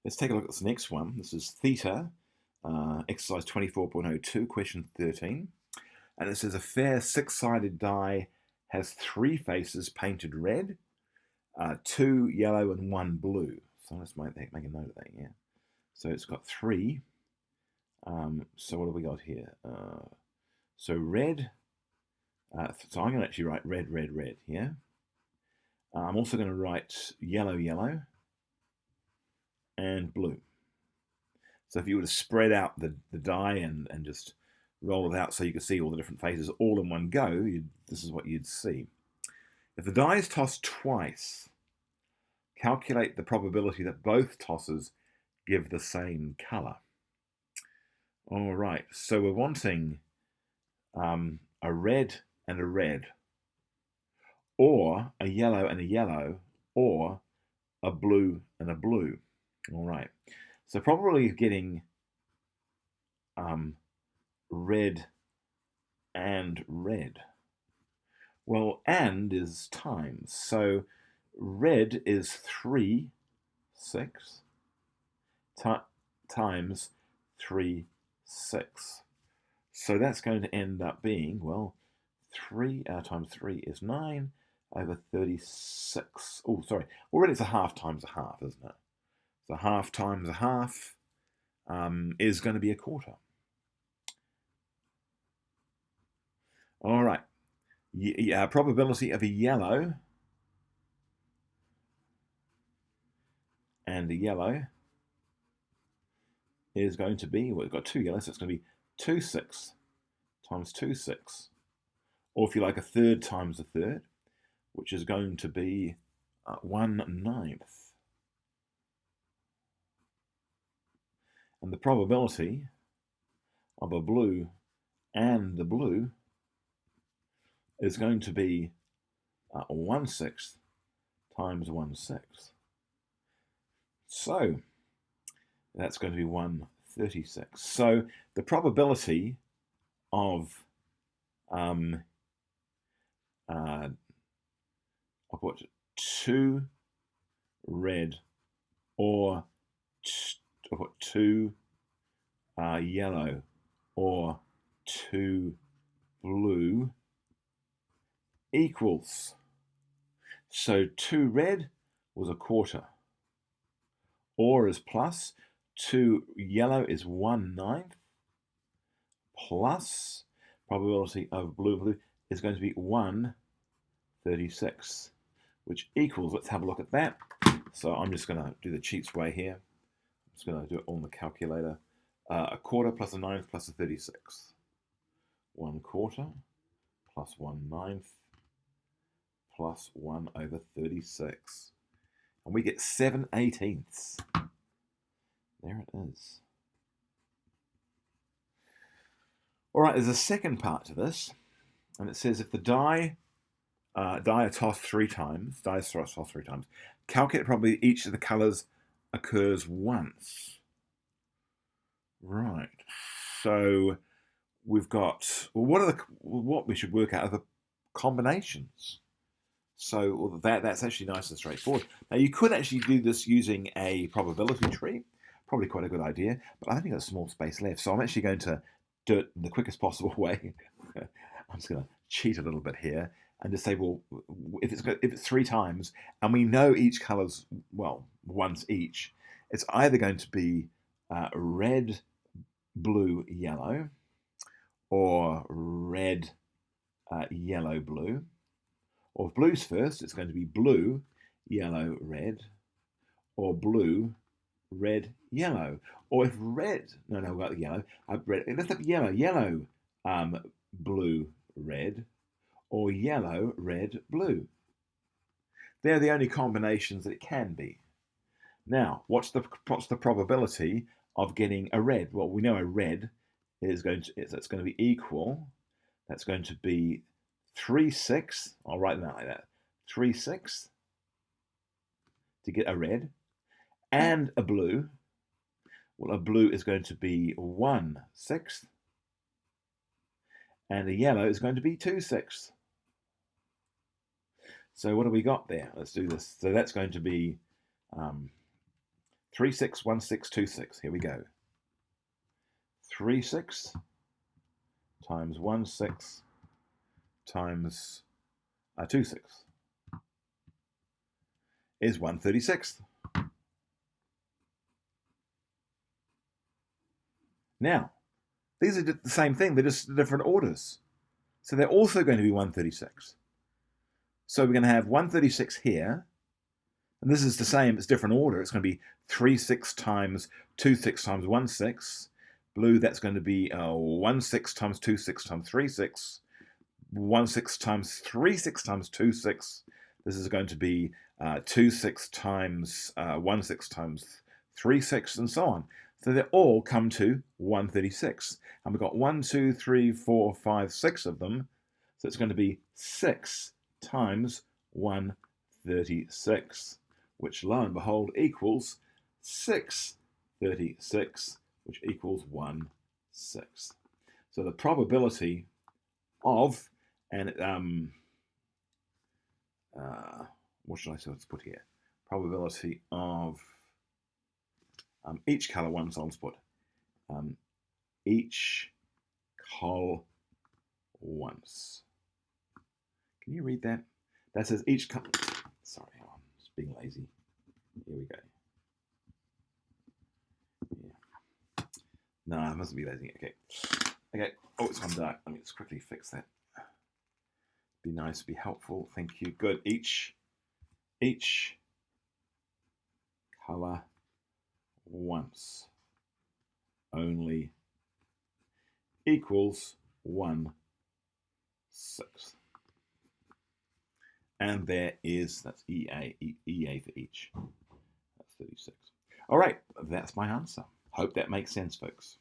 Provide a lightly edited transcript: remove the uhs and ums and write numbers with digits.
Let's take a look at this next one. This is Theta, exercise 24.02, question 13. And it says a fair six-sided die has three faces painted red, two yellow and one blue. So let's make a note of that, yeah. So it's got three. So what have we got here? So red. So I'm going to actually write red, red, red here. I'm also going to write yellow, yellow, and blue. So if you were to spread out the die and just roll it out so you could see all the different faces all in one go, this is what you'd see. If the die is tossed twice, calculate the probability that both tosses give the same colour. All right, so we're wanting a red and a red, or a yellow and a yellow, or a blue and a blue. All right, so probably getting red and red. Well, and is times. So red is 3, 6 times 3, 6. So that's going to end up being, well, 3 times 3 is 9 over 36. Oh, sorry. Already it's a half times a half, isn't it? So half times a half is going to be a quarter. All right. Probability of a yellow and a yellow is going to be, well, we've got two yellows, so it's going to be 2, 6 times 2, 6. Or if you like, a third times a third, which is going to be 1/9. And the probability of a blue and the blue is going to be 1/6 times 1/6. So that's going to be 1/36. So the probability of what, 2 red or 2 yellow or 2 blue equals. So 2 red was a quarter. Or is plus. 2 yellow is 1/9 plus probability of blue is going to be 1/36, which equals, let's have a look at that. So I'm just going to do the cheats way here. I'm just going to do it on the calculator. A quarter plus a ninth plus a 36. 1/4 plus 1/9 plus 1/36. And we get 7/18. There it is. All right, there's a second part to this, and it says if the die are tossed 3 times, calculate probably each of the colours occurs once. Right. So we've got, well, what we should work out are the combinations. So that's actually nice and straightforward. Now you could actually do this using a probability tree. Probably quite a good idea, but I only got a small space left, so I'm actually going to do it the quickest possible way. I'm just going to cheat a little bit here and just say, well, if it's 3 times and we know each colour's, well, once each, it's either going to be red, blue, yellow, or red, yellow, blue. Or if blue's first, it's going to be blue, yellow, red, or blue, red, yellow. Or if red, no, we've got the yellow. Let's have yellow, blue, red, or yellow, red, blue. They're the only combinations that it can be. Now, what's the probability of getting a red? Well, we know a red is going to be equal. That's going to be 3/6. I'll write them out like that. 3/6 to get a red, and a blue. Well, a blue is going to be 1/6, and a yellow is going to be 2/6. So what have we got there? Let's do this. So that's going to be 361626. Here we go. 36 times 16 times 26 is 1/36. Now, these are the same thing, they're just different orders. So they're also going to be 1/36. So we're going to have 1/36 here, and this is the same, it's different order. It's going to be 36 times 26 times 16. Blue, that's going to be 16 times 26 times 36. 16 times 36 times 26. This is going to be 26 times 16 times 36, and so on. So they all come to 1/36. And we've got 1, 2, 3, 4, 5, 6 of them. So it's going to be 6 times 1/36, which lo and behold equals 6/36, which equals 1/6. So the probability of, and what should I say? Let's put here. Probability of each color once. I'll put each col once. Can you read that? That says each col. Sorry, I'm just being lazy. Here we go. Yeah. No, I mustn't be lazy. Okay. Okay. Oh, it's gone dark. Let me just quickly fix that. Be nice, be helpful. Thank you. Good. Each color once only equals 1/6. And there is, that's EA for each. That's 36. All right, that's my answer. Hope that makes sense, folks.